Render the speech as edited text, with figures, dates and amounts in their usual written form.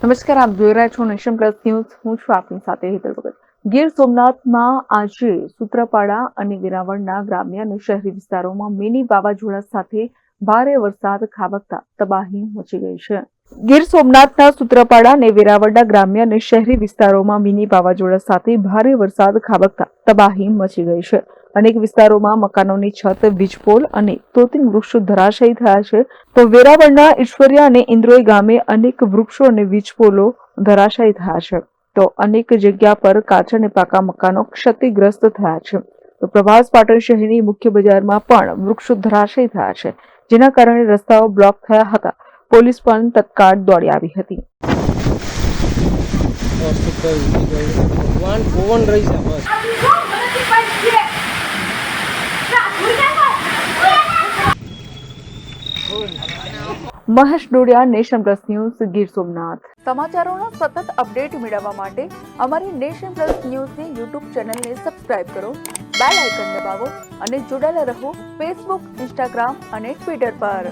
નમસ્કાર, આપ જોઈ રહ્યા છો નેશન પ્લસ ન્યૂઝ. હું છું આપની સાથે હેતલ ભગત. ગીર સોમનાથમાં આજે સૂત્રાપાડા અને વેરાવળના ગ્રામ્ય અને શહેરી વિસ્તારોમાં મિની વાવાઝોડા સાથે ભારે વરસાદ ખાબકતા તબાહી મચી ગઈ છે. ગીર સોમનાથના સૂત્રાપાડા અને વેરાવળના ગ્રામ્ય અને શહેરી વિસ્તારોમાં મિની વાવાઝોડા સાથે ભારે વરસાદ ખાબકતા તબાહી મચી ગઈ છે. અનેક વિસ્તારોમાં મકાનોની છત, વીજપોલ અને તોતિંગ વૃક્ષો ધરાશાયી થયા છે, તો વેરાવળના ઈશ્વરિયા અને ઇન્દ્રોઈ ગામે અનેક વૃક્ષો અને વીજપોલો ધરાશાયી થયા છે, તો અનેક જગ્યા પર કાચા અને પાકા મકાનો ક્ષતિગ્રસ્ત થયા છે. તો પ્રભાસ પાટણ શહેરની મુખ્ય બજારમાં પણ વૃક્ષો ધરાશાયી થયા છે, જેના કારણે રસ્તાઓ બ્લોક થયા હતા. પોલીસ પણ તત્કાળ દોડી આવી હતી. Mahesh Dodiya, Nation plus news, Gir Somnath. સમાચારોના સતત અપડેટ મેળવવા માટે અમારી નેશન પ્લસ ન્યૂઝની યુટ્યુબ ચેનલને સબસ્ક્રાઇબ કરો, બેલ આઇકન દબાવો અને જોડાયેલા રહો ફેસબુક, ઇન્સ્ટાગ્રામ અને ટ્વિટર પર.